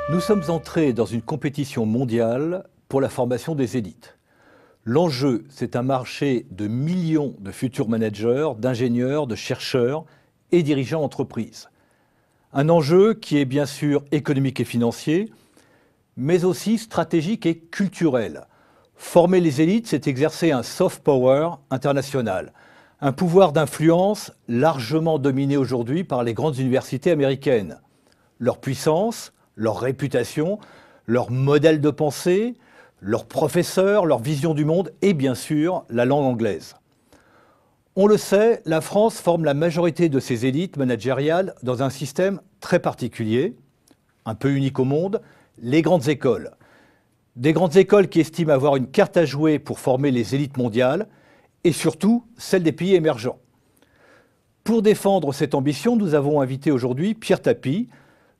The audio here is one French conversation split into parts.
Nous sommes entrés dans une compétition mondiale pour la formation des élites. L'enjeu, c'est un marché de millions de futurs managers, d'ingénieurs, de chercheurs et dirigeants d'entreprises. Un enjeu qui est bien sûr économique et financier, mais aussi stratégique et culturel. Former les élites, c'est exercer un soft power international, un pouvoir d'influence largement dominé aujourd'hui par les grandes universités américaines. Leur puissance, leur réputation, leur modèle de pensée, leurs professeurs, leur vision du monde et bien sûr la langue anglaise. On le sait, la France forme la majorité de ses élites managériales dans un système très particulier, un peu unique au monde, les grandes écoles. Des grandes écoles qui estiment avoir une carte à jouer pour former les élites mondiales et surtout celles des pays émergents. Pour défendre cette ambition, nous avons invité aujourd'hui Pierre Tapie,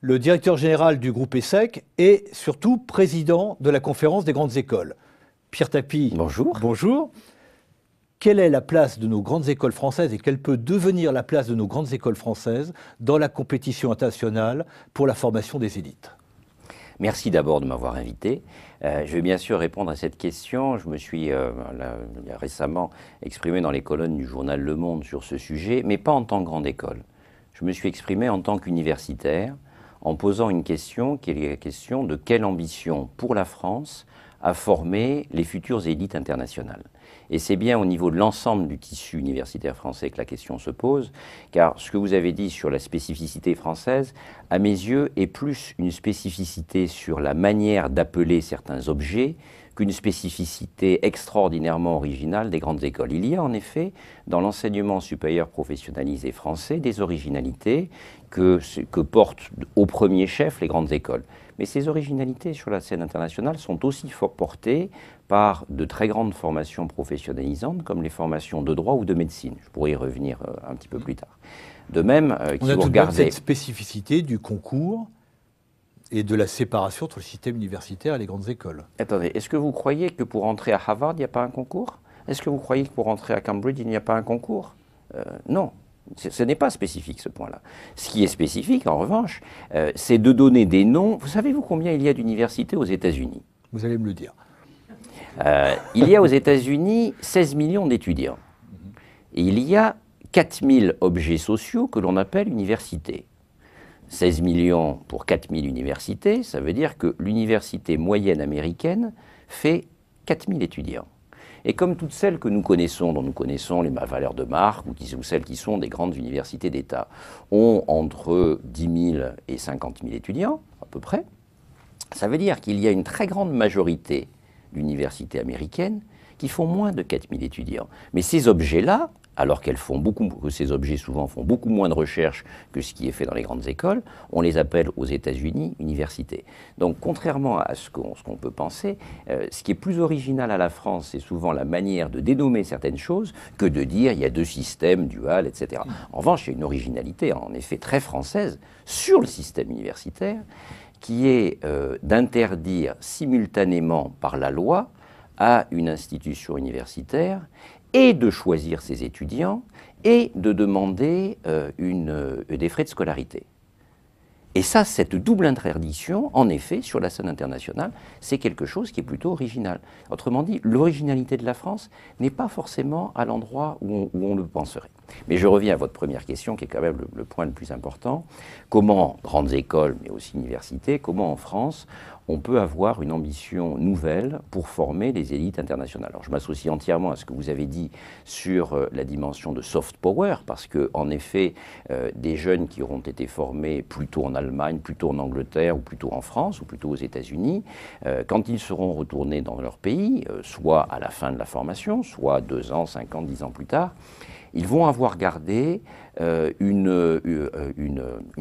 le directeur général du groupe ESSEC et surtout président de la conférence des grandes écoles. Pierre Tapie, bonjour. Bonjour. Quelle est la place de nos grandes écoles françaises et quelle peut devenir la place de nos grandes écoles françaises dans la compétition internationale pour la formation des élites? Merci d'abord de m'avoir invité. Je vais bien sûr répondre à cette question. Je me suis récemment exprimé dans les colonnes du journal Le Monde sur ce sujet, mais pas en tant que grande école. Je me suis exprimé en tant qu'universitaire, en posant une question qui est la question de quelle ambition pour la France à former les futures élites internationales. Et c'est bien au niveau de l'ensemble du tissu universitaire français que la question se pose, car ce que vous avez dit sur la spécificité française, à mes yeux, est plus une spécificité sur la manière d'appeler certains objets qu'une spécificité extraordinairement originale des grandes écoles. Il y a en effet, dans l'enseignement supérieur professionnalisé français, des originalités que portent au premier chef les grandes écoles. Mais ces originalités sur la scène internationale sont aussi portées par de très grandes formations professionnalisantes comme les formations de droit ou de médecine. Je pourrais y revenir un petit peu plus tard. De même, on a tout de même cette spécificité du concours et de la séparation entre le système universitaire et les grandes écoles. Attendez, est-ce que vous croyez que pour entrer à Harvard, il n'y a pas un concours? Est-ce que vous croyez que pour entrer à Cambridge, il n'y a pas un concours? Non. Ce n'est pas spécifique, ce point-là. Ce qui est spécifique, en revanche, c'est de donner des noms. Vous savez-vous combien il y a d'universités aux États-Unis? Vous allez me le dire. Il y a aux États-Unis 16 millions d'étudiants. Et il y a 4000 objets sociaux que l'on appelle universités. 16 millions pour 4000 universités, ça veut dire que l'université moyenne américaine fait 4000 étudiants. Et comme toutes celles que nous connaissons, dont nous connaissons les valeurs de marque, ou celles qui sont des grandes universités d'État, ont entre 10 000 et 50 000 étudiants, à peu près, ça veut dire qu'il y a une très grande majorité d'universités américaines qui font moins de 4 000 étudiants. Mais ces objets-là, alors que ces objets souvent font beaucoup moins de recherche que ce qui est fait dans les grandes écoles, on les appelle aux États-Unis universités. Donc contrairement à ce qu'on peut penser, ce qui est plus original à la France, c'est souvent la manière de dénommer certaines choses que de dire il y a deux systèmes, dual, etc. En revanche, il y a une originalité en effet très française sur le système universitaire qui est d'interdire simultanément par la loi à une institution universitaire et de choisir ses étudiants, et de demander des frais de scolarité. Et ça, cette double interdiction, en effet, sur la scène internationale, c'est quelque chose qui est plutôt original. Autrement dit, l'originalité de la France n'est pas forcément à l'endroit où on le penserait. Mais je reviens à votre première question, qui est quand même le point le plus important. Comment, grandes écoles, mais aussi universités, comment en France, on peut avoir une ambition nouvelle pour former les élites internationales? Alors je m'associe entièrement à ce que vous avez dit sur la dimension de soft power, parce qu'en effet, des jeunes qui auront été formés plutôt en Allemagne, plutôt en Angleterre, ou plutôt en France, ou plutôt aux États-Unis, quand ils seront retournés dans leur pays, soit à la fin de la formation, soit 2 ans, 5 ans, 10 ans plus tard, ils vont avoir gardé une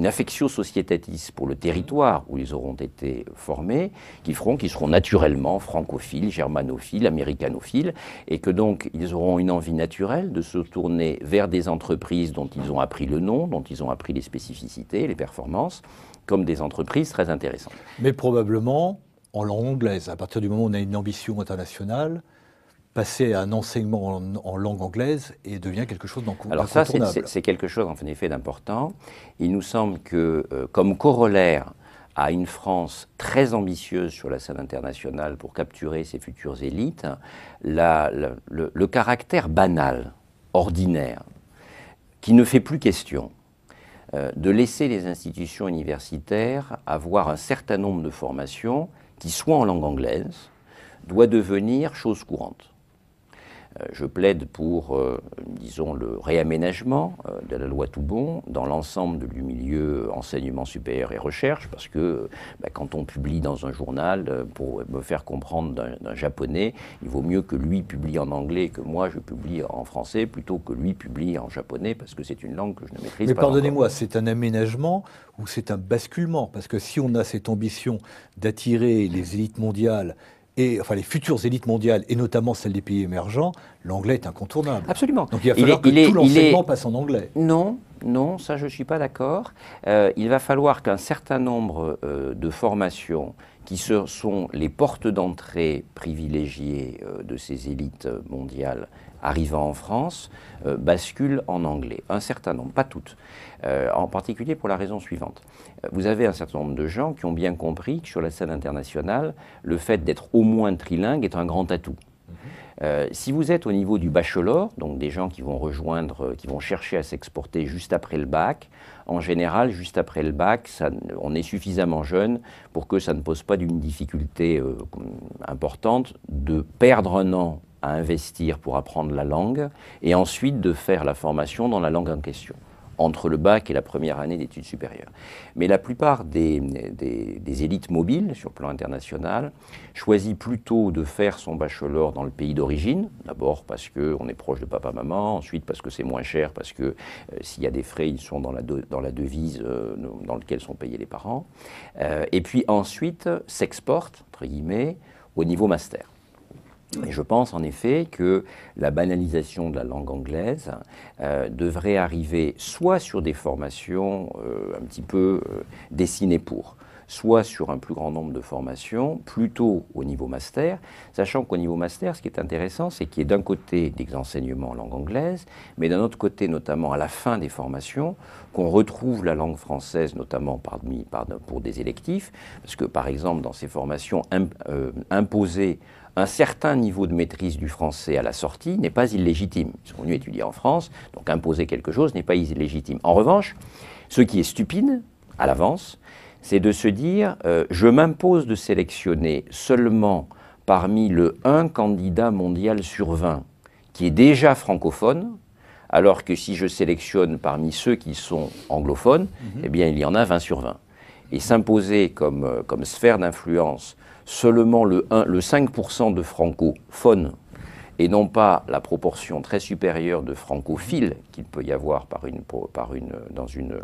affectio societatis pour le territoire où ils auront été formés, qui feront qu'ils seront naturellement francophiles, germanophiles, américanophiles, et que donc ils auront une envie naturelle de se tourner vers des entreprises dont ils ont appris le nom, dont ils ont appris les spécificités, les performances, comme des entreprises très intéressantes. Mais probablement en langue anglaise. À partir du moment où on a une ambition internationale, passer à un enseignement en langue anglaise et devient quelque chose d'incontournable. Alors ça, c'est quelque chose en effet d'important. Il nous semble que, comme corollaire à une France très ambitieuse sur la scène internationale pour capturer ses futures élites, le caractère banal, ordinaire, qui ne fait plus question de laisser les institutions universitaires avoir un certain nombre de formations qui soient en langue anglaise, doit devenir chose courante. Je plaide pour, disons, le réaménagement de la loi Toubon dans l'ensemble du milieu enseignement supérieur et recherche, parce que quand on publie dans un journal, pour me faire comprendre d'un japonais, il vaut mieux que lui publie en anglais que moi je publie en français, plutôt que lui publie en japonais, parce que c'est une langue que je ne maîtrise pas. Mais pardonnez-moi, c'est un aménagement ou c'est un basculement? Parce que si on a cette ambition d'attirer les élites mondiales, enfin les futures élites mondiales, et notamment celles des pays émergents, l'anglais est incontournable. Absolument. Donc il va falloir que tout l'enseignement passe en anglais. Non, non, ça je ne suis pas d'accord. Il va falloir qu'un certain nombre de formations qui sont les portes d'entrée privilégiées de ces élites mondiales arrivant en France, basculent en anglais. Un certain nombre, pas toutes. En particulier pour la raison suivante. Vous avez un certain nombre de gens qui ont bien compris que sur la scène internationale, le fait d'être au moins trilingue est un grand atout. Si vous êtes au niveau du bachelor, donc des gens qui vont rejoindre, qui vont chercher à s'exporter juste après le bac, en général, juste après le bac, on est suffisamment jeune pour que ça ne pose pas d'une difficulté importante de perdre un an à investir pour apprendre la langue et ensuite de faire la formation dans la langue en question, entre le bac et la première année d'études supérieures. Mais la plupart des élites mobiles sur le plan international choisissent plutôt de faire son bachelor dans le pays d'origine, d'abord parce qu'on est proche de papa-maman, ensuite parce que c'est moins cher, parce que s'il y a des frais, ils sont dans la devise dans laquelle sont payés les parents, et puis ensuite s'exportent, entre guillemets, au niveau master. Et je pense en effet que la banalisation de la langue anglaise devrait arriver soit sur des formations un petit peu dessinées pour, soit sur un plus grand nombre de formations, plutôt au niveau master, sachant qu'au niveau master, ce qui est intéressant, c'est qu'il y ait d'un côté des enseignements en langue anglaise, mais d'un autre côté, notamment à la fin des formations, qu'on retrouve la langue française, notamment pour des électifs, parce que par exemple, dans ces formations imposées, un certain niveau de maîtrise du français à la sortie n'est pas illégitime. Ils sont venus étudier en France, donc imposer quelque chose n'est pas illégitime. En revanche, ce qui est stupide, à l'avance, c'est de se dire je m'impose de sélectionner seulement parmi le 1 candidat mondial sur 20 qui est déjà francophone, alors que si je sélectionne parmi ceux qui sont anglophones, eh bien il y en a 20 sur 20. Et s'imposer comme sphère d'influence seulement le 5% de francophones et non pas la proportion très supérieure de francophiles qu'il peut y avoir dans une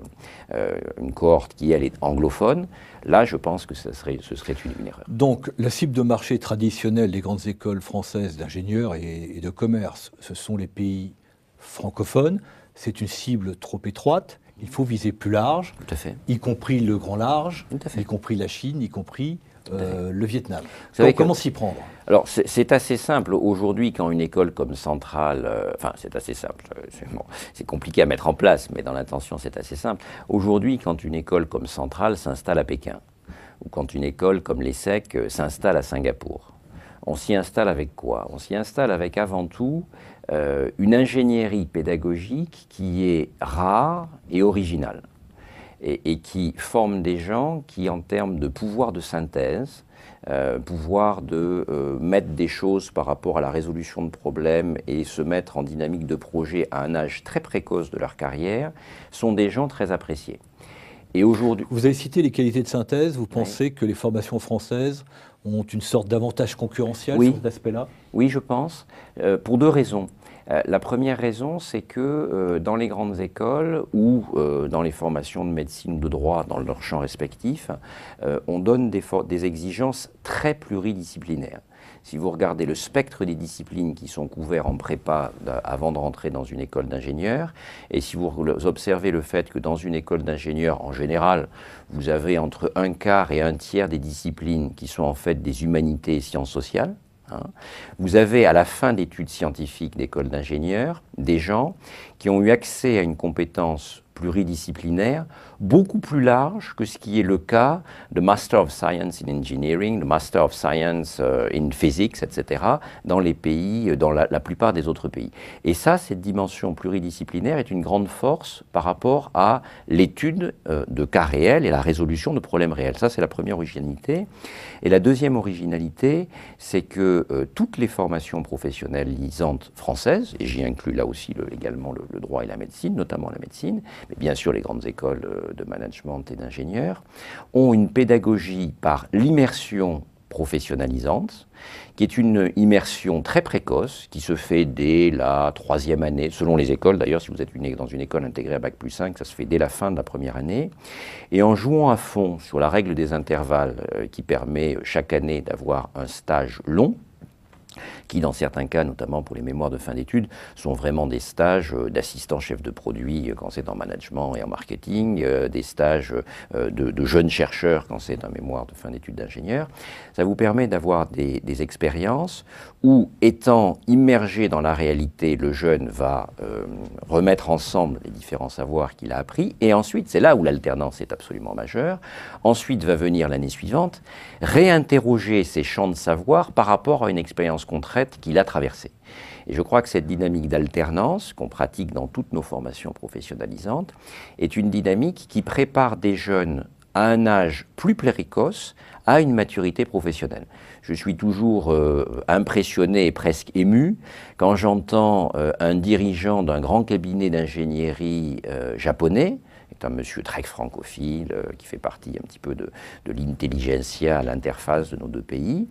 cohorte qui, elle, est anglophone, là, je pense que ce serait une erreur. Donc, la cible de marché traditionnelle des grandes écoles françaises d'ingénieurs et de commerce, ce sont les pays francophones. C'est une cible trop étroite. Il faut viser plus large, tout à fait, y compris le grand large, tout à fait, y compris la Chine, y compris le Vietnam. Donc, comment s'y prendre? Alors, c'est assez simple. Aujourd'hui, quand une école comme Centrale... enfin, c'est assez simple. C'est compliqué à mettre en place, mais dans l'intention, c'est assez simple. Aujourd'hui, quand une école comme Centrale s'installe à Pékin, ou quand une école comme l'ESSEC s'installe à Singapour, on s'y installe avec quoi? On s'y installe avec, avant tout, une ingénierie pédagogique qui est rare et originale. Et qui forme des gens qui, en termes de pouvoir de synthèse, pouvoir de mettre des choses par rapport à la résolution de problèmes et se mettre en dynamique de projet à un âge très précoce de leur carrière, sont des gens très appréciés. Et aujourd'hui, vous avez cité les qualités de synthèse. Vous pensez que les formations françaises ont une sorte d'avantage concurrentiel sur cet aspect-là? Oui, je pense, pour deux raisons. La première raison, c'est que dans les grandes écoles ou dans les formations de médecine ou de droit dans leurs champs respectifs, on donne des exigences très pluridisciplinaires. Si vous regardez le spectre des disciplines qui sont couvertes en prépa avant de rentrer dans une école d'ingénieur, et si vous observez le fait que dans une école d'ingénieur, en général, vous avez entre un quart et un tiers des disciplines qui sont en fait des humanités et sciences sociales, vous avez à la fin d'études scientifiques d'école d'ingénieurs des gens qui ont eu accès à une compétence pluridisciplinaire, beaucoup plus large que ce qui est le cas de Master of Science in Engineering, de Master of Science in Physics, etc., dans les pays, dans la plupart des autres pays. Et ça, cette dimension pluridisciplinaire est une grande force par rapport à l'étude de cas réels et la résolution de problèmes réels. Ça, c'est la première originalité. Et la deuxième originalité, c'est que toutes les formations professionnalisantes françaises, et j'y inclus là aussi également le droit et la médecine, notamment la médecine, mais bien sûr les grandes écoles de management et d'ingénieurs, ont une pédagogie par l'immersion professionnalisante, qui est une immersion très précoce, qui se fait dès la 3e année, selon les écoles d'ailleurs, si vous êtes dans une école intégrée à Bac+5, ça se fait dès la fin de la première année, et en jouant à fond sur la règle des intervalles qui permet chaque année d'avoir un stage long, qui dans certains cas, notamment pour les mémoires de fin d'études, sont vraiment des stages d'assistant chef de produit quand c'est en management et en marketing, des stages de jeunes chercheurs quand c'est un mémoire de fin d'études d'ingénieur. Ça vous permet d'avoir des expériences où, étant immergé dans la réalité, le jeune va remettre ensemble les différents savoirs qu'il a appris, et ensuite, c'est là où l'alternance est absolument majeure, ensuite va venir l'année suivante, réinterroger ses champs de savoir par rapport à une expérience concrète qu'il a traversée. Et je crois que cette dynamique d'alternance, qu'on pratique dans toutes nos formations professionnalisantes, est une dynamique qui prépare des jeunes à un âge plus précoce à une maturité professionnelle. Je suis toujours impressionné et presque ému quand j'entends un dirigeant d'un grand cabinet d'ingénierie japonais, un monsieur très francophile, qui fait partie un petit peu de l'intelligentsia à l'interface de nos deux pays,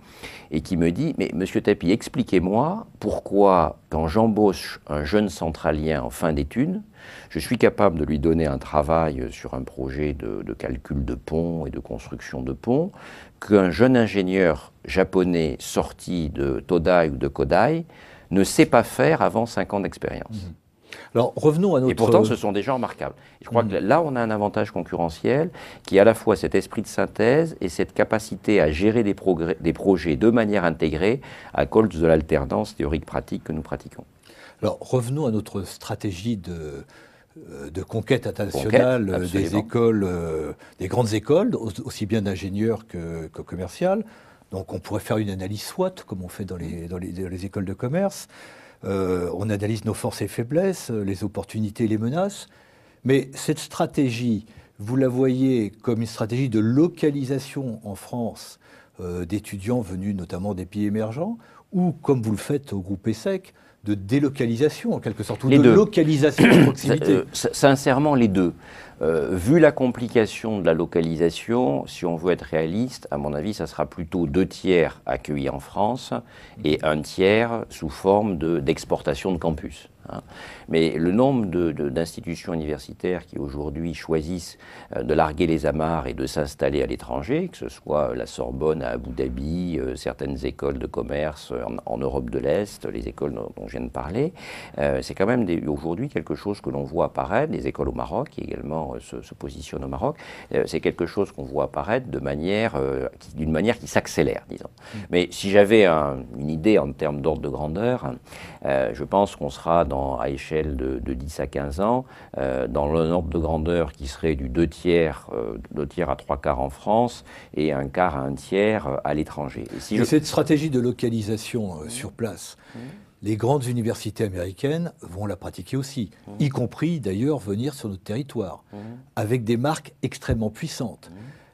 et qui me dit « Mais monsieur Tapie, expliquez-moi pourquoi, quand j'embauche un jeune centralien en fin d'études, je suis capable de lui donner un travail sur un projet de calcul de pont et de construction de pont, qu'un jeune ingénieur japonais sorti de Todai ou de Kodai ne sait pas faire avant 5 ans d'expérience. » Alors, revenons à notre... Et pourtant, ce sont des gens remarquables. Je crois que là, on a un avantage concurrentiel qui est à la fois cet esprit de synthèse et cette capacité à gérer des projets de manière intégrée à cause de l'alternance théorique-pratique que nous pratiquons. Alors, revenons à notre stratégie de conquête internationale des écoles, des grandes écoles, aussi bien d'ingénieurs que commerciales. Donc, on pourrait faire une analyse SWOT, comme on fait dans les écoles de commerce. On analyse nos forces et faiblesses, les opportunités et les menaces. Mais cette stratégie, vous la voyez comme une stratégie de localisation en France d'étudiants venus notamment des pays émergents, ou comme vous le faites au groupe ESSEC, de délocalisation en quelque sorte, ou de localisation de proximité? Sincèrement, les deux. Vu la complication de la localisation, si on veut être réaliste, à mon avis, ça sera plutôt 2 tiers accueillis en France et 1 tiers sous forme d'exportation de campus. Mais le nombre d'institutions universitaires qui aujourd'hui choisissent de larguer les amarres et de s'installer à l'étranger, que ce soit la Sorbonne à Abu Dhabi, certaines écoles de commerce en Europe de l'Est, les écoles dont je viens de parler, c'est quand même aujourd'hui quelque chose que l'on voit apparaître, des écoles au Maroc qui également se positionnent au Maroc, c'est quelque chose qu'on voit apparaître d'une manière qui s'accélère, disons. Mais si j'avais une idée en termes d'ordre de grandeur, je pense qu'on sera à échelle de 10 à 15 ans, dans un ordre de grandeur qui serait du 2 tiers à 3/4 en France et 1/4 à 1 tiers à l'étranger. Et cette stratégie de localisation sur place, les grandes universités américaines vont la pratiquer aussi, y compris d'ailleurs venir sur notre territoire, avec des marques extrêmement puissantes.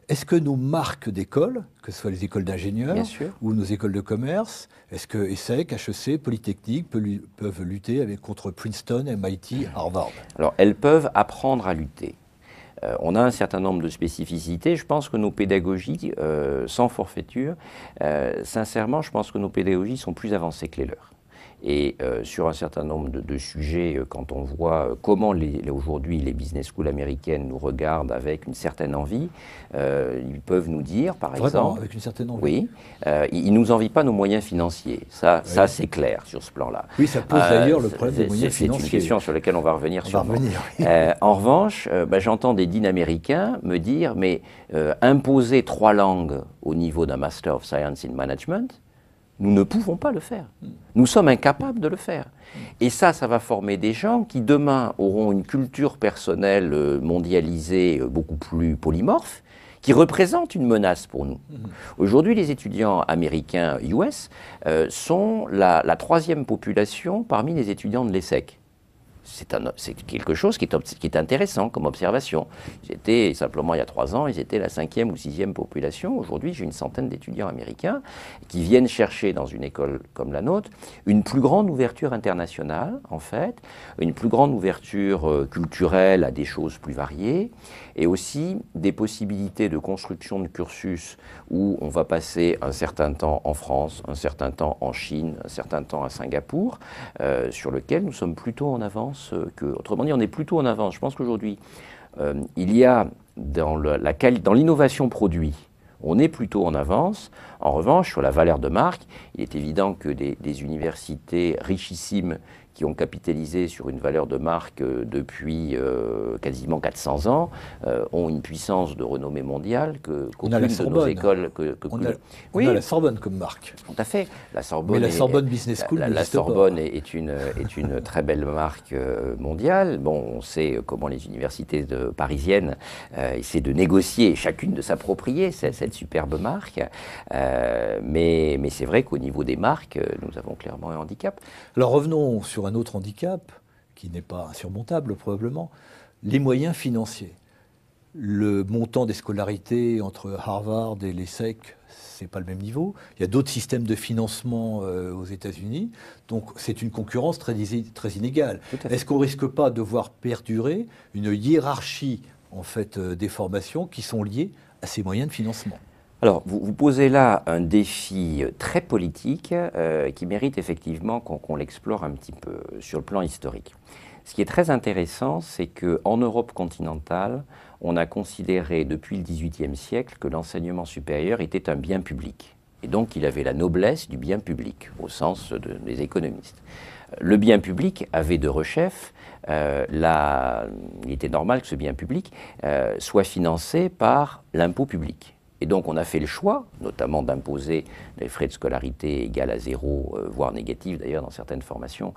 Est-ce que nos marques d'école, que ce soit les écoles d'ingénieurs ou nos écoles de commerce, est-ce que ESSEC, HEC, Polytechnique peuvent lutter contre Princeton, MIT, Harvard? Alors, elles peuvent apprendre à lutter. On a un certain nombre de spécificités. Je pense que nos pédagogies, sans forfaiture, sincèrement, je pense que nos pédagogies sont plus avancées que les leurs. Et sur un certain nombre de sujets, quand on voit comment aujourd'hui les business schools américaines nous regardent avec une certaine envie, ils peuvent nous dire, par exemple... avec une certaine envie. Oui, ils ne nous envient pas nos moyens financiers. Ça c'est clair sur ce plan-là. Oui, ça pose d'ailleurs le problème des moyens financiers. C'est une question sur laquelle on va revenir sûrement. En revanche, j'entends des deans américains me dire, mais imposer 3 langues au niveau d'un Master of Science in Management, Nous ne pouvons pas le faire. Nous sommes incapables de le faire. Et ça va former des gens qui demain auront une culture personnelle mondialisée beaucoup plus polymorphe, qui représente une menace pour nous. Aujourd'hui, les étudiants américains US sont la troisième population parmi les étudiants de l'ESSEC. C'est quelque chose qui est intéressant comme observation. J'étais simplement il y a 3 ans, ils étaient la 5e ou 6e population. Aujourd'hui, j'ai une centaine d'étudiants américains qui viennent chercher dans une école comme la nôtre une plus grande ouverture internationale, en fait, une plus grande ouverture culturelle à des choses plus variées, et aussi des possibilités de construction de cursus où on va passer un certain temps en France, un certain temps en Chine, un certain temps à Singapour, sur lequel nous sommes plutôt en avance. Autrement dit, on est plutôt en avance. Je pense qu'aujourd'hui, il y a dans l'innovation produit, on est plutôt en avance. En revanche, sur la valeur de marque, il est évident que des universités richissimes qui ont capitalisé sur une valeur de marque depuis quasiment 400 ans, ont une puissance de renommée mondiale qu'aucune de nos écoles... On a la Sorbonne comme marque. Tout à fait. La Sorbonne, mais la Sorbonne Business School la Sorbonne est une très belle marque mondiale. Bon, on sait comment les universités parisiennes essaient de négocier, chacune de s'approprier cette superbe marque. Mais c'est vrai qu'au niveau des marques, nous avons clairement un handicap. Alors revenons sur un autre handicap, qui n'est pas insurmontable probablement, les moyens financiers. Le montant des scolarités entre Harvard et l'ESSEC, c'est pas le même niveau. Il y a d'autres systèmes de financement aux États-Unis, donc c'est une concurrence très inégale. Est-ce qu'on risque pas de voir perdurer une hiérarchie en fait, des formations qui sont liées à ces moyens de financement ? Alors, vous posez là un défi très politique qui mérite effectivement qu'on l'explore un petit peu sur le plan historique. Ce qui est très intéressant, c'est qu'en Europe continentale, on a considéré depuis le XVIIIe siècle que l'enseignement supérieur était un bien public. Et donc, il avait la noblesse du bien public, au sens des économistes. Le bien public avait de rechef, il était normal que ce bien public soit financé par l'impôt public. Et donc on a fait le choix, notamment d'imposer des frais de scolarité égaux à 0, voire négatifs d'ailleurs dans certaines formations,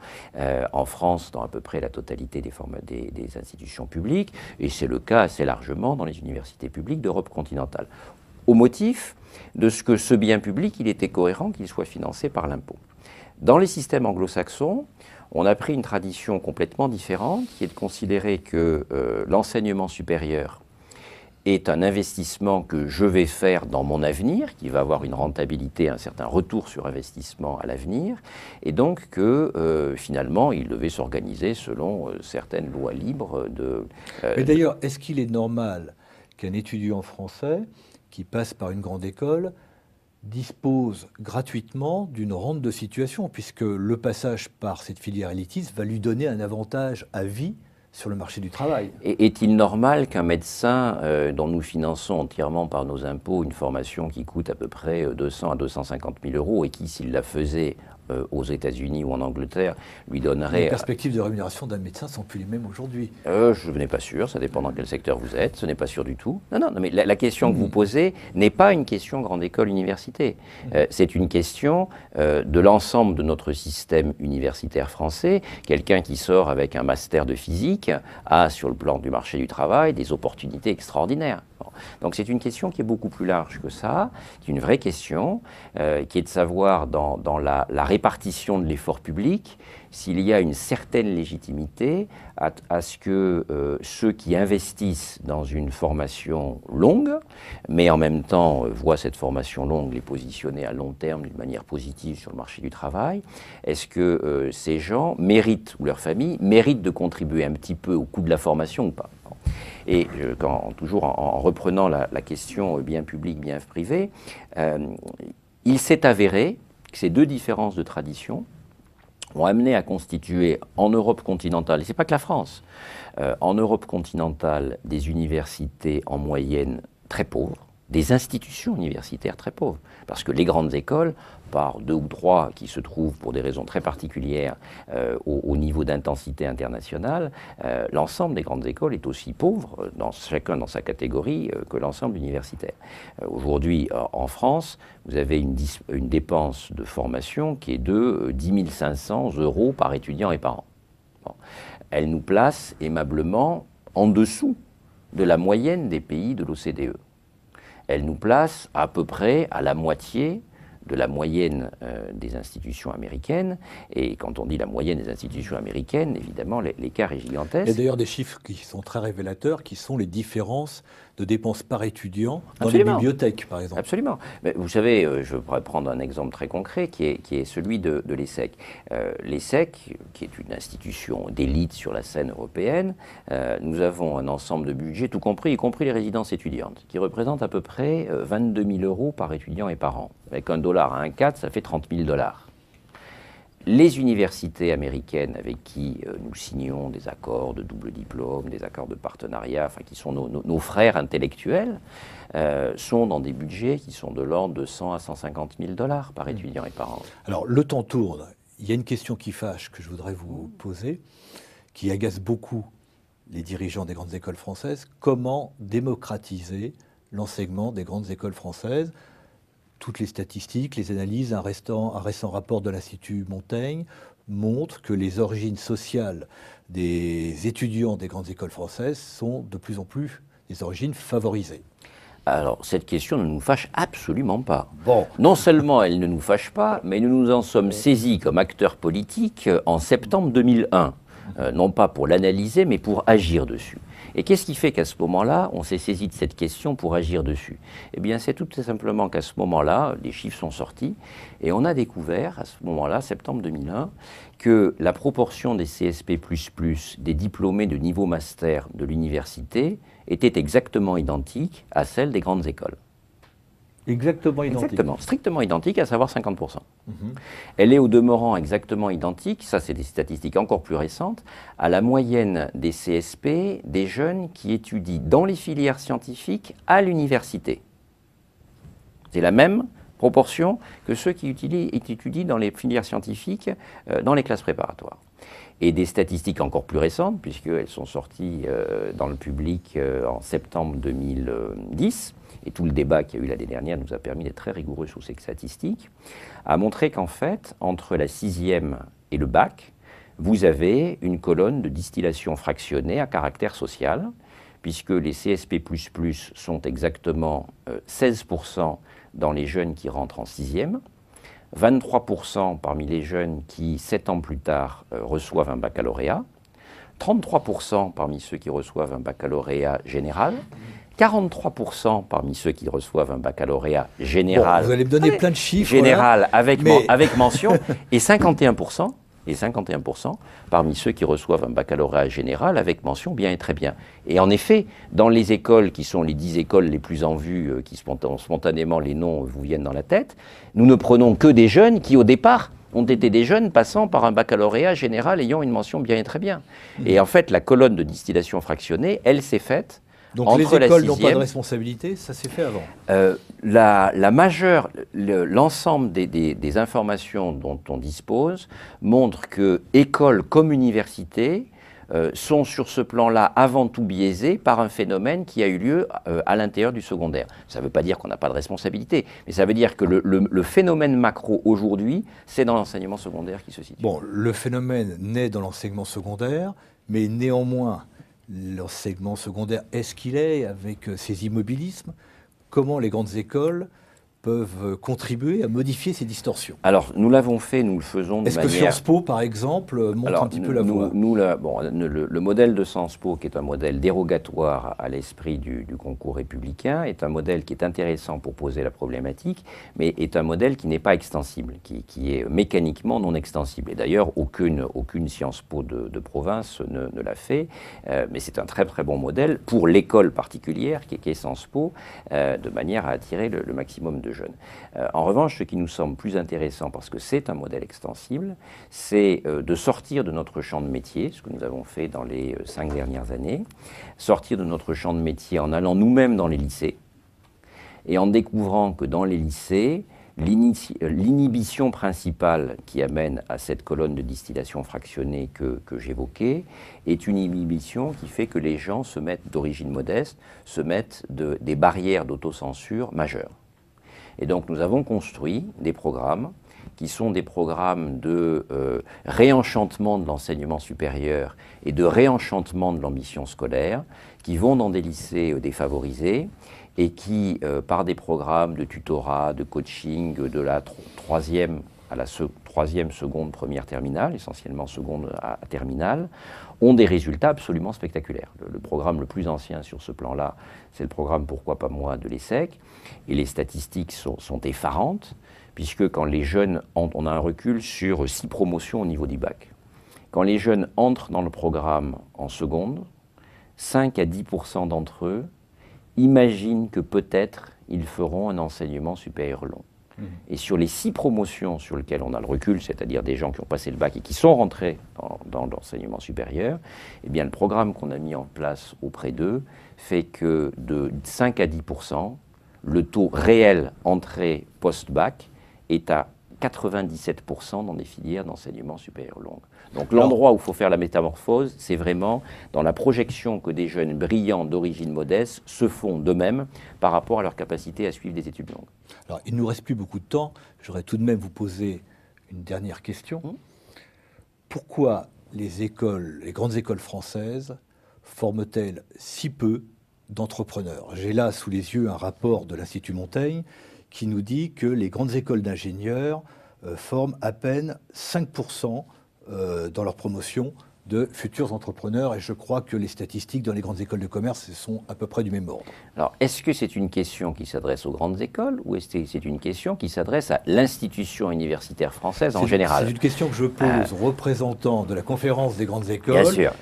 en France dans à peu près la totalité des institutions publiques, et c'est le cas assez largement dans les universités publiques d'Europe continentale. Au motif de ce que ce bien public, il était cohérent qu'il soit financé par l'impôt. Dans les systèmes anglo-saxons, on a pris une tradition complètement différente, qui est de considérer que l'enseignement supérieur est un investissement que je vais faire dans mon avenir, qui va avoir une rentabilité, un certain retour sur investissement à l'avenir, et donc que finalement il devait s'organiser selon certaines lois libres de... Mais d'ailleurs, est-ce qu'il est normal qu'un étudiant français qui passe par une grande école dispose gratuitement d'une rente de situation, puisque le passage par cette filière élitiste va lui donner un avantage à vie sur le marché du travail. Est-il normal qu'un médecin dont nous finançons entièrement par nos impôts une formation qui coûte à peu près 200 à 250 000 euros et qui, s'il la faisait aux États-Unis ou en Angleterre, lui donnerait... Les perspectives de rémunération d'un médecin ne sont plus les mêmes aujourd'hui. Je n'ai pas sûr, ça dépend dans quel secteur vous êtes, ce n'est pas sûr du tout. Non, mais la question que vous posez n'est pas une question grande école université. C'est une question de l'ensemble de notre système universitaire français. Quelqu'un qui sort avec un master de physique a, sur le plan du marché du travail, des opportunités extraordinaires. Donc c'est une question qui est beaucoup plus large que ça, qui est une vraie question, qui est de savoir dans la répartition de l'effort public s'il y a une certaine légitimité à ce que ceux qui investissent dans une formation longue, mais en même temps voient cette formation longue les positionner à long terme d'une manière positive sur le marché du travail, est-ce que ces gens méritent, ou leur famille, méritent de contribuer un petit peu au coût de la formation ou pas ? Et toujours en reprenant la question bien public, bien privé, il s'est avéré que ces deux différences de tradition ont amené à constituer en Europe continentale, et ce n'est pas que la France, en Europe continentale des universités en moyenne très pauvres, des institutions universitaires très pauvres. Parce que les grandes écoles, par 2 ou 3 qui se trouvent pour des raisons très particulières au niveau d'intensité internationale, l'ensemble des grandes écoles est aussi pauvre, chacun dans sa catégorie, que l'ensemble universitaire. Aujourd'hui, en France, vous avez une dépense de formation qui est de 10 500 € par étudiant et par an. Bon. Elle nous place aimablement en dessous de la moyenne des pays de l'OCDE. Elle nous place à peu près à la moitié de la moyenne des institutions américaines. Et quand on dit la moyenne des institutions américaines, évidemment, l'écart est gigantesque. Il y a d'ailleurs des chiffres qui sont très révélateurs, qui sont les différences de dépenses par étudiant dans Absolument. les bibliothèques, par exemple. Absolument. Mais vous savez, je pourrais prendre un exemple très concret qui est celui de l'ESSEC. L'ESSEC, qui est une institution d'élite sur la scène européenne, nous avons un ensemble de budgets, tout compris, y compris les résidences étudiantes, qui représentent à peu près 22 000 € par étudiant et par an. Avec $1 à 1,4, ça fait 30 000 $. Les universités américaines avec qui nous signons des accords de double diplôme, des accords de partenariat, enfin, qui sont nos frères intellectuels, sont dans des budgets qui sont de l'ordre de 100 à 150 000 $ par étudiant et par an. Alors, le temps tourne. Il y a une question qui fâche que je voudrais vous poser, qui agace beaucoup les dirigeants des grandes écoles françaises. Comment démocratiser l'enseignement des grandes écoles françaises ? Toutes les statistiques, les analyses, un récent rapport de l'Institut Montaigne montre que les origines sociales des étudiants des grandes écoles françaises sont de plus en plus des origines favorisées. Alors, cette question ne nous fâche absolument pas. Bon. Non seulement elle ne nous fâche pas, mais nous nous en sommes saisis comme acteurs politiques en septembre 2001. Non pas pour l'analyser, mais pour agir dessus. Et qu'est-ce qui fait qu'à ce moment-là, on s'est saisi de cette question pour agir dessus? Eh bien, c'est tout simplement qu'à ce moment-là, les chiffres sont sortis, et on a découvert, à ce moment-là, septembre 2001, que la proportion des CSP++, des diplômés de niveau master de l'université, était exactement identique à celle des grandes écoles. Exactement identique. Exactement, strictement identique, à savoir 50%. Elle est au demeurant exactement identique, ça c'est des statistiques encore plus récentes, à la moyenne des CSP des jeunes qui étudient dans les filières scientifiques à l'université. C'est la même proportion que ceux qui étudient dans les filières scientifiques dans les classes préparatoires. Et des statistiques encore plus récentes, puisqu'elles sont sorties dans le public en septembre 2010, et tout le débat qu'il y a eu l'année dernière nous a permis d'être très rigoureux sur ces statistiques, a montré qu'en fait, entre la 6e et le bac, vous avez une colonne de distillation fractionnée à caractère social, puisque les CSP++ sont exactement 16% dans les jeunes qui rentrent en 6e, 23% parmi les jeunes qui, 7 ans plus tard, reçoivent un baccalauréat, 33% parmi ceux qui reçoivent un baccalauréat général, 43% parmi ceux qui reçoivent un baccalauréat général. Bon, vous allez me donner plein de chiffres. Général là, avec mention, et 51%, parmi ceux qui reçoivent un baccalauréat général avec mention bien et très bien. Et en effet, dans les écoles qui sont les 10 écoles les plus en vue, qui spontanément les noms vous viennent dans la tête, nous ne prenons que des jeunes qui au départ ont été des jeunes passant par un baccalauréat général ayant une mention bien et très bien. Et en fait, la colonne de distillation fractionnée, elle s'est faite. Donc entre les écoles n'ont pas de responsabilité, ça s'est fait avant. L'ensemble des informations dont on dispose montrent que écoles comme universités sont sur ce plan-là avant tout biaisées par un phénomène qui a eu lieu à l'intérieur du secondaire. Ça ne veut pas dire qu'on n'a pas de responsabilité, mais ça veut dire que le phénomène macro aujourd'hui, c'est dans l'enseignement secondaire qui se situe. Bon, le phénomène naît dans l'enseignement secondaire, mais néanmoins, l'enseignement secondaire est ce qu'il est avec ses immobilismes. Comment les grandes écoles peuvent contribuer à modifier ces distorsions? Alors, nous l'avons fait, nous le faisons de manière... Est-ce que Sciences Po, par exemple, montre un petit peu la voie? Le modèle de Sciences Po, qui est un modèle dérogatoire à l'esprit du concours républicain, est un modèle qui est intéressant pour poser la problématique, mais est un modèle qui n'est pas extensible, qui est mécaniquement non extensible. Et d'ailleurs, aucune Sciences Po de province ne l'a fait, mais c'est un très très bon modèle pour l'école particulière qui est Sciences Po, de manière à attirer le maximum de jeunes. En revanche, ce qui nous semble plus intéressant, parce que c'est un modèle extensible, c'est de sortir de notre champ de métier, ce que nous avons fait dans les 5 dernières années, sortir de notre champ de métier en allant nous-mêmes dans les lycées, et en découvrant que dans les lycées, l'inhibition principale qui amène à cette colonne de distillation fractionnée que j'évoquais est une inhibition qui fait que les gens se mettent, d'origine modeste, se mettent des barrières d'autocensure majeures. Et donc nous avons construit des programmes qui sont des programmes de réenchantement de l'enseignement supérieur et de réenchantement de l'ambition scolaire, qui vont dans des lycées défavorisés, et qui, par des programmes de tutorat, de coaching, de la troisième à la troisième, seconde, première terminale, essentiellement seconde à terminale, ont des résultats absolument spectaculaires. Le programme le plus ancien sur ce plan-là, c'est le programme Pourquoi pas moi de l'ESSEC, et les statistiques sont effarantes, puisque quand les jeunes on a un recul sur 6 promotions au niveau du bac. Quand les jeunes entrent dans le programme en seconde, 5 à 10% d'entre eux imaginent que peut-être ils feront un enseignement supérieur long. Et sur les 6 promotions sur lesquelles on a le recul, c'est-à-dire des gens qui ont passé le bac et qui sont rentrés dans l'enseignement supérieur, eh bien le programme qu'on a mis en place auprès d'eux fait que de 5 à 10%, le taux réel entrée post-bac est à 97% dans des filières d'enseignement supérieur long. Donc l'endroit où il faut faire la métamorphose, c'est vraiment dans la projection que des jeunes brillants d'origine modeste se font d'eux-mêmes par rapport à leur capacité à suivre des études longues. Alors il ne nous reste plus beaucoup de temps, j'aurais tout de même vous poser une dernière question. Pourquoi les grandes écoles françaises forment-elles si peu d'entrepreneurs? J'ai là sous les yeux un rapport de l'Institut Montaigne qui nous dit que les grandes écoles d'ingénieurs forment à peine 5% dans leur promotion de futurs entrepreneurs, et je crois que les statistiques dans les grandes écoles de commerce sont à peu près du même ordre. Alors, est-ce que c'est une question qui s'adresse aux grandes écoles, ou est-ce que c'est une question qui s'adresse à l'institution universitaire française en général? C'est une question que je pose aux représentants de la conférence des grandes écoles. Bien sûr.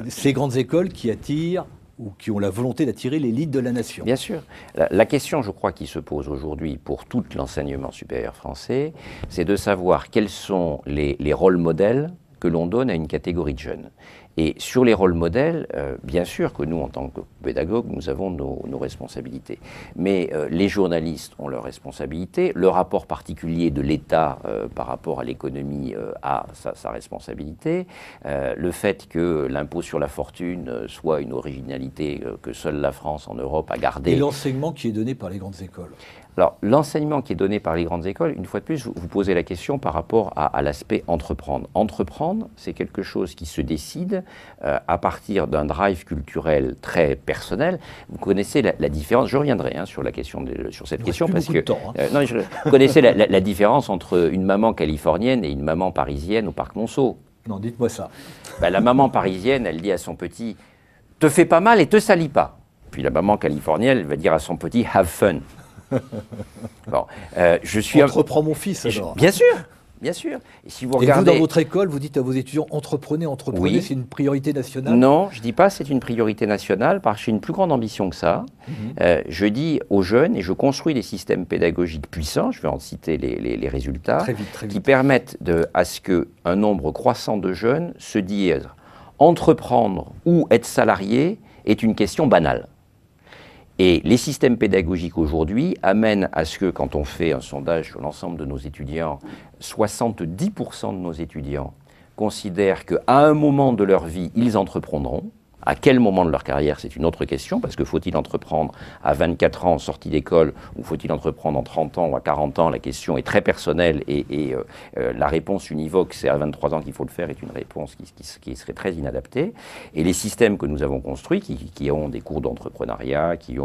Ces grandes écoles qui attirent ou qui ont la volonté d'attirer l'élite de la nation. Bien sûr. La question, je crois, qui se pose aujourd'hui pour tout l'enseignement supérieur français, c'est de savoir quels sont les rôles modèles que l'on donne à une catégorie de jeunes. Et sur les rôles modèles, bien sûr que nous, en tant que pédagogues, nous avons nos responsabilités. Mais les journalistes ont leurs responsabilités. Le rapport particulier de l'État par rapport à l'économie a sa responsabilité. Le fait que l'impôt sur la fortune soit une originalité que seule la France en Europe a gardée. Et l'enseignement qui est donné par les grandes écoles. Alors, l'enseignement qui est donné par les grandes écoles, une fois de plus, vous posez la question par rapport à l'aspect entreprendre. Entreprendre, c'est quelque chose qui se décide à partir d'un drive culturel très personnel. Vous connaissez la différence, je reviendrai sur la question sur cette question, parce que non, vous connaissez la différence entre une maman californienne et une maman parisienne au Parc Monceau. Non, dites-moi ça. Ben, la maman parisienne, elle dit à son petit « te fais pas mal et te salis pas ». Puis la maman californienne, elle va dire à son petit « have fun ». Bon, je suis Entreprends mon fils alors. Bien sûr, bien sûr. Et si vous regardez... Et vous, dans votre école, vous dites à vos étudiants entreprenez, oui. C'est une priorité nationale? Non, je ne dis pas c'est une priorité nationale, parce que j'ai une plus grande ambition que ça. Je dis aux jeunes, et je construis des systèmes pédagogiques puissants, je vais en citer les résultats, très vite. Qui permettent à ce qu'un nombre croissant de jeunes se disent entreprendre ou être salarié est une question banale. Et les systèmes pédagogiques aujourd'hui amènent à ce que, quand on fait un sondage sur l'ensemble de nos étudiants, 70% de nos étudiants considèrent qu'à un moment de leur vie, ils entreprendront. À quel moment de leur carrière, c'est une autre question, parce que faut-il entreprendre à 24 ans, sortie d'école, ou faut-il entreprendre en 30 ans ou à 40 ans? La question est très personnelle et la réponse univoque, c'est à 23 ans qu'il faut le faire, est une réponse qui serait très inadaptée. Et les systèmes que nous avons construits, qui ont des cours d'entrepreneuriat, qui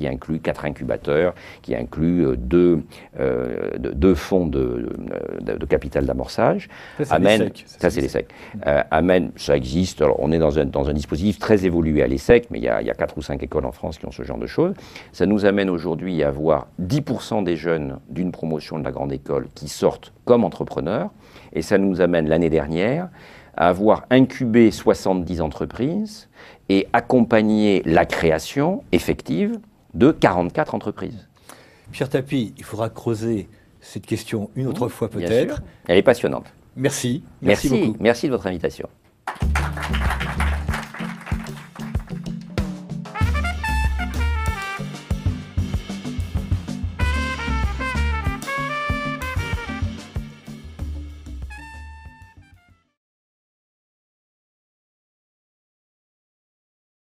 incluent 4 incubateurs, qui incluent deux fonds de capital d'amorçage, amènent... Ça, c'est l'ESSEC. Amène, ça existe, alors on est dans un dispositif très évolué à l'ESSEC, mais il y a 4 ou 5 écoles en France qui ont ce genre de choses. Ça nous amène aujourd'hui à avoir 10% des jeunes d'une promotion de la grande école qui sortent comme entrepreneurs, et ça nous amène l'année dernière à avoir incubé 70 entreprises et accompagné la création effective de 44 entreprises. Pierre Tapie, il faudra creuser cette question une autre fois peut-être. Elle est passionnante. Merci. Merci beaucoup. Merci de votre invitation.